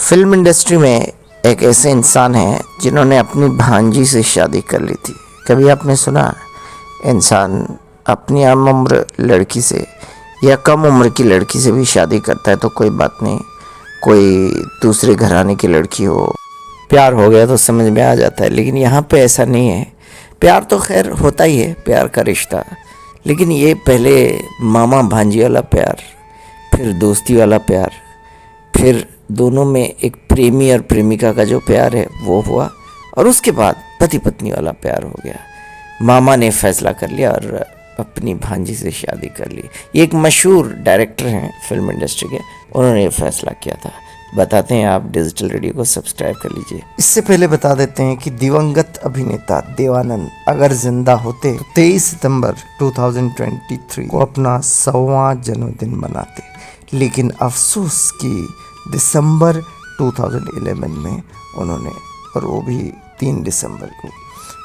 Film industry में एक ऐसे इंसान हैं जिन्होंने अपनी भांजी से शादी कर ली थी। कभी आपने सुना इंसान अपनी आम उम्र लड़की से या कम उम्र की लड़की से भी शादी करता है तो कोई बात नहीं, कोई दूसरे घराने की लड़की हो, प्यार हो गया तो समझ में आ जाता है। लेकिन यहाँ पे ऐसा नहीं है। प्यार तो खैर होता ही है, प्यार का रिश्ता, लेकिन ये पहले मामा भांजी वाला प्यार, फिर दोस्ती वाला प्यार, फिर दोनों में एक प्रेमी और प्रेमिका का जो प्यार है वो हुआ, और उसके बाद पति पत्नी वाला प्यार हो गया। मामा ने फैसला कर लिया और अपनी भांजी से शादी कर ली। ये एक मशहूर डायरेक्टर हैं फिल्म इंडस्ट्री के, उन्होंने ये फैसला किया था। बताते हैं, आप डिजिटल रेडियो को सब्सक्राइब कर लीजिए। इससे पहले बता देते हैं कि दिवंगत अभिनेता देवानंद अगर जिंदा होते तो 23 सितंबर 2023 को अपना 100वां जन्मदिन मनाते, लेकिन अफसोस कि दिसंबर 2011 में उन्होंने, और वो भी 3 दिसंबर को,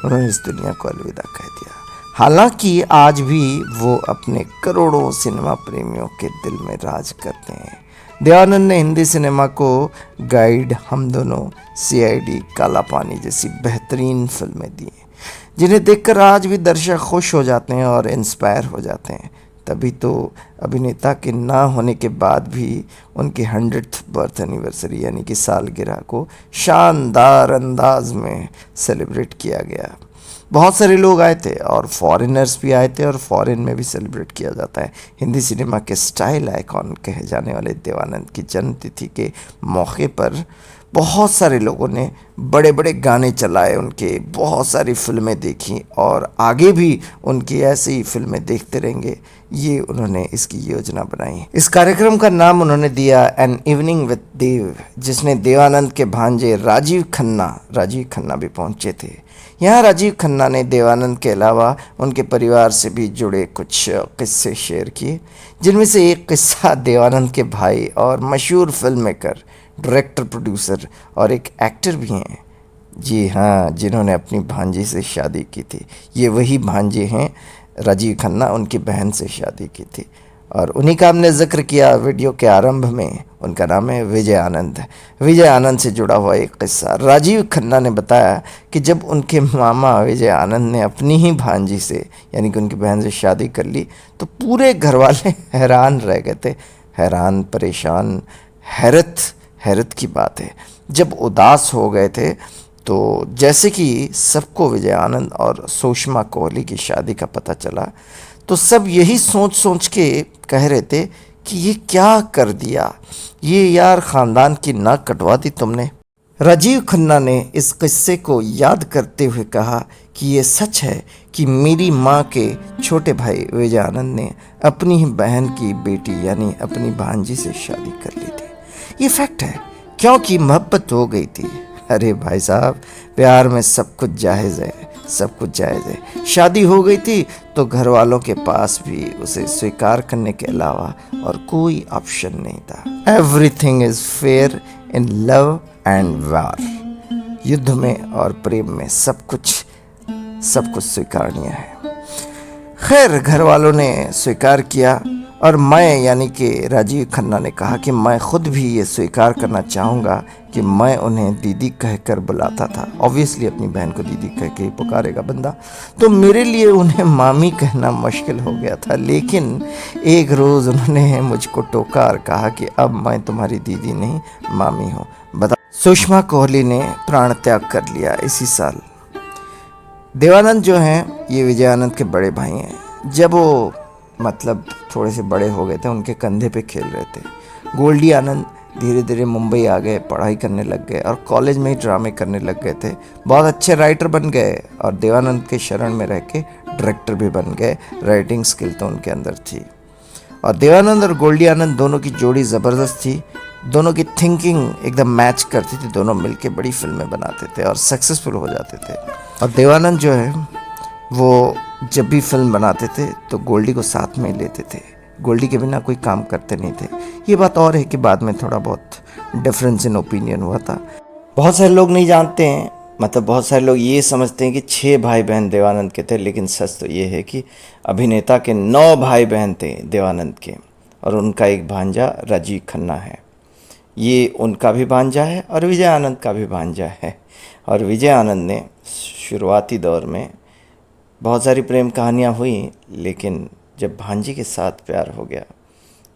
उन्होंने इस दुनिया को अलविदा कह दिया। हालांकि आज भी वो अपने करोड़ों सिनेमा प्रेमियों के दिल में राज करते हैं। देवानंद ने हिंदी सिनेमा को गाइड, हम दोनों, CID, काला पानी जैसी बेहतरीन फिल्में दी, जिन्हें देखकर आज भी दर्शक खुश हो जाते हैं और इंस्पायर हो जाते हैं। तभी तो अभिनेता के ना होने के बाद भी उनकी 100th बर्थ एनिवर्सरी यानी कि सालगिरह को शानदार अंदाज में सेलिब्रेट किया गया। बहुत सारे लोग आए थे और फॉरेनर्स भी आए थे, और फॉरेन में भी सेलिब्रेट किया जाता है। हिंदी सिनेमा के स्टाइल आइकॉन कहे जाने वाले देवानंद की जन्मतिथि के मौके पर बहुत सारे लोगों ने बड़े बड़े गाने चलाए उनके, बहुत सारी फिल्में देखी और आगे भी उनकी ऐसी ही फिल्में देखते रहेंगे, ये उन्होंने इसकी योजना बनाई। इस कार्यक्रम का नाम उन्होंने दिया एन इवनिंग विद देव, जिसने देवानंद के भांजे राजीव खन्ना भी पहुंचे थे। यहाँ राजीव खन्ना ने देवानंद के अलावा उनके परिवार से भी जुड़े कुछ किस्से शेयर किए, जिनमें से एक किस्सा देवानंद के भाई और मशहूर फिल्म मेकर, डायरेक्टर, प्रोड्यूसर और एक एक्टर भी हैं, जी हाँ, जिन्होंने अपनी भांजी से शादी की थी। ये वही भांजे हैं राजीव खन्ना, उनकी बहन से शादी की थी, और उन्हीं का हमने जिक्र किया वीडियो के आरंभ में। उनका नाम है विजय आनंद। विजय आनंद से जुड़ा हुआ एक किस्सा। राजीव खन्ना ने बताया कि जब उनके मामा विजय आनंद ने अपनी ही भांजी से यानी कि उनकी बहन से शादी कर ली तो पूरे घर वाले हैरान रह गए थे। हैरान, परेशान, हैरत की बात है। जब उदास हो गए थे तो जैसे कि सबको विजय आनंद और सुषमा कोहली की शादी का पता चला तो सब यही सोच के कह रहे थे कि ये क्या कर दिया, ये यार ख़ानदान की नाक कटवा दी तुमने। राजीव खन्ना ने इस किस्से को याद करते हुए कहा कि ये सच है कि मेरी माँ के छोटे भाई विजय आनंद ने अपनी ही बहन की बेटी यानी अपनी भांजी से शादी कर ली थी। ये फैक्ट है, क्योंकि मोहब्बत हो गई थी। अरे भाई साहब, प्यार में सब कुछ जायज़ है, सब कुछ जायज़ है। शादी हो गई थी तो घर वालों के पास भी उसे स्वीकार करने के अलावा और कोई ऑप्शन नहीं था। Everything is fair in love and वार। युद्ध में और प्रेम में सब कुछ स्वीकारनीय है। खैर, घर वालों ने स्वीकार किया और मैं यानी कि राजीव खन्ना ने कहा कि मैं खुद भी ये स्वीकार करना चाहूँगा कि मैं उन्हें दीदी कहकर बुलाता था। ऑब्वियसली अपनी बहन को दीदी कह के ही पुकारेगा बंदा, तो मेरे लिए उन्हें मामी कहना मुश्किल हो गया था। लेकिन एक रोज़ उन्होंने मुझको टोका और कहा कि अब मैं तुम्हारी दीदी नहीं, मामी हूँ। बता, सुषमा कोहली ने प्राण त्याग कर लिया इसी साल। देवानंद जो हैं ये विजय आनंद के बड़े भाई हैं। जब वो मतलब थोड़े से बड़े हो गए थे, उनके कंधे पे खेल रहे थे। गोल्डी आनंद धीरे धीरे मुंबई आ गए, पढ़ाई करने लग गए और कॉलेज में ही ड्रामे करने लग गए थे। बहुत अच्छे राइटर बन गए और देवानंद के शरण में रह के डायरेक्टर भी बन गए। राइटिंग स्किल तो उनके अंदर थी। और देवानंद और गोल्डी आनंद दोनों की जोड़ी ज़बरदस्त थी। दोनों की थिंकिंग एकदम मैच करती थी। दोनों मिलके बड़ी फिल्में बनाते थे और सक्सेसफुल हो जाते थे। और देवानंद जो है वो जब भी फिल्म बनाते थे तो गोल्डी को साथ में लेते थे। गोल्डी के बिना कोई काम करते नहीं थे। ये बात और है कि बाद में थोड़ा बहुत डिफरेंस इन ओपिनियन हुआ था। बहुत सारे लोग नहीं जानते हैं, मतलब बहुत सारे लोग ये समझते हैं कि 6 भाई बहन देवानंद के थे, लेकिन सच तो ये है कि अभिनेता के 9 भाई बहन थे देवानंद के, और उनका एक भांजा राजीव खन्ना है। ये उनका भी भांजा है और विजय आनंद का भी भांजा है। और विजय आनंद ने शुरुआती दौर में बहुत सारी प्रेम कहानियाँ हुई, लेकिन जब भांजी के साथ प्यार हो गया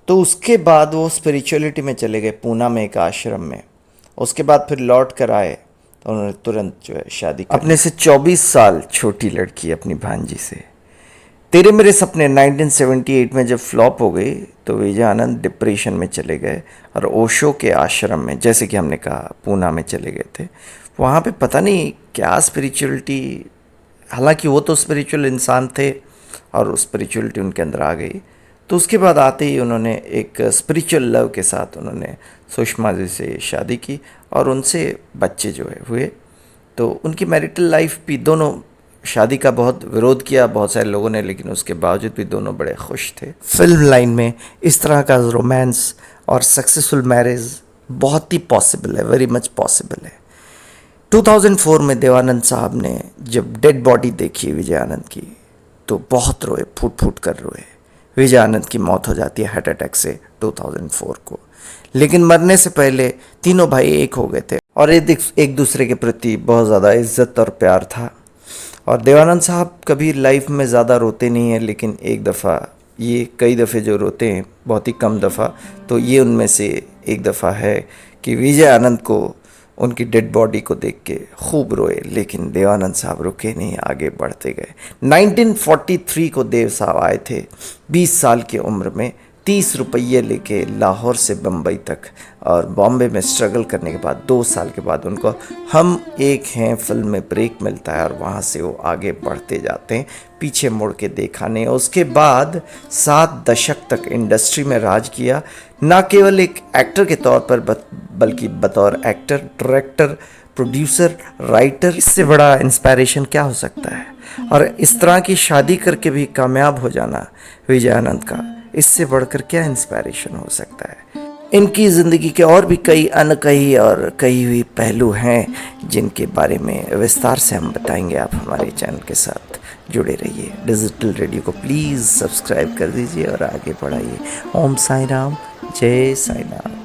तो उसके बाद वो स्पिरिचुअलिटी में चले गए, पूना में एक आश्रम में। उसके बाद फिर लौट कर आए तो उन्होंने तुरंत जो है शादी कर अपने से 24 साल छोटी लड़की अपनी भांजी से। तेरे मेरे सपने 1978 में जब फ्लॉप हो गई तो विजय आनंद डिप्रेशन में चले गए और ओशो के आश्रम में, जैसे कि हमने कहा, पूना में चले गए थे। वहाँ पे पता नहीं क्या स्पिरिचुअलिटी, हालांकि वो तो स्पिरिचुअल इंसान थे और उस स्पिरिचुअलिटी उनके अंदर आ गई। तो उसके बाद आते ही उन्होंने एक स्पिरिचुअल लव के साथ उन्होंने सुषमा जी से शादी की और उनसे बच्चे जो है हुए। तो उनकी मैरिटल लाइफ भी, दोनों शादी का बहुत विरोध किया बहुत सारे लोगों ने, लेकिन उसके बावजूद भी दोनों बड़े खुश थे। फिल्म लाइन में इस तरह का रोमांस और सक्सेसफुल मैरिज बहुत ही पॉसिबल है, वेरी मच पॉसिबल है। 2004 में देवानंद साहब ने जब डेड बॉडी देखी विजय आनंद की तो बहुत रोए, फूट फूट कर रोए। विजय आनंद की मौत हो जाती है हार्ट अटैक से 2004 को, लेकिन मरने से पहले तीनों भाई एक हो गए थे और एक दूसरे के प्रति बहुत ज़्यादा इज्जत और प्यार था। और देवानंद साहब कभी लाइफ में ज़्यादा रोते नहीं हैं, लेकिन एक दफ़ा, ये कई दफ़े जो रोते हैं, बहुत ही कम दफ़ा, तो ये उनमें से एक दफ़ा है कि विजय आनंद को उनकी डेड बॉडी को देख के खूब रोए, लेकिन देवानंद साहब रुके नहीं, आगे बढ़ते गए। 1943 को देव साहब आए थे 20 साल की उम्र में, 30 रुपये लेके लाहौर से बम्बई तक, और बॉम्बे में स्ट्रगल करने के बाद 2 साल के बाद उनको हम एक हैं फिल्म में ब्रेक मिलता है और वहाँ से वो आगे बढ़ते जाते हैं, पीछे मुड़ के देखा नहीं। उसके बाद 7 दशक तक इंडस्ट्री में राज किया, ना केवल एक एक्टर के तौर पर बल्कि बतौर एक्टर, डायरेक्टर, प्रोड्यूसर, राइटर। इससे बड़ा इंस्पायरेशन क्या हो सकता है? और इस तरह की शादी करके भी कामयाब हो जाना विजय आनंद का, इससे बढ़कर क्या इंस्पायरेशन हो सकता है? इनकी ज़िंदगी के और भी कई अनकही और कही हुई पहलू हैं जिनके बारे में विस्तार से हम बताएंगे। आप हमारे चैनल के साथ जुड़े रहिए। डिजिटल रेडियो को प्लीज़ सब्सक्राइब कर दीजिए और आगे बढ़ाइए। ओम साई राम, जय साई राम।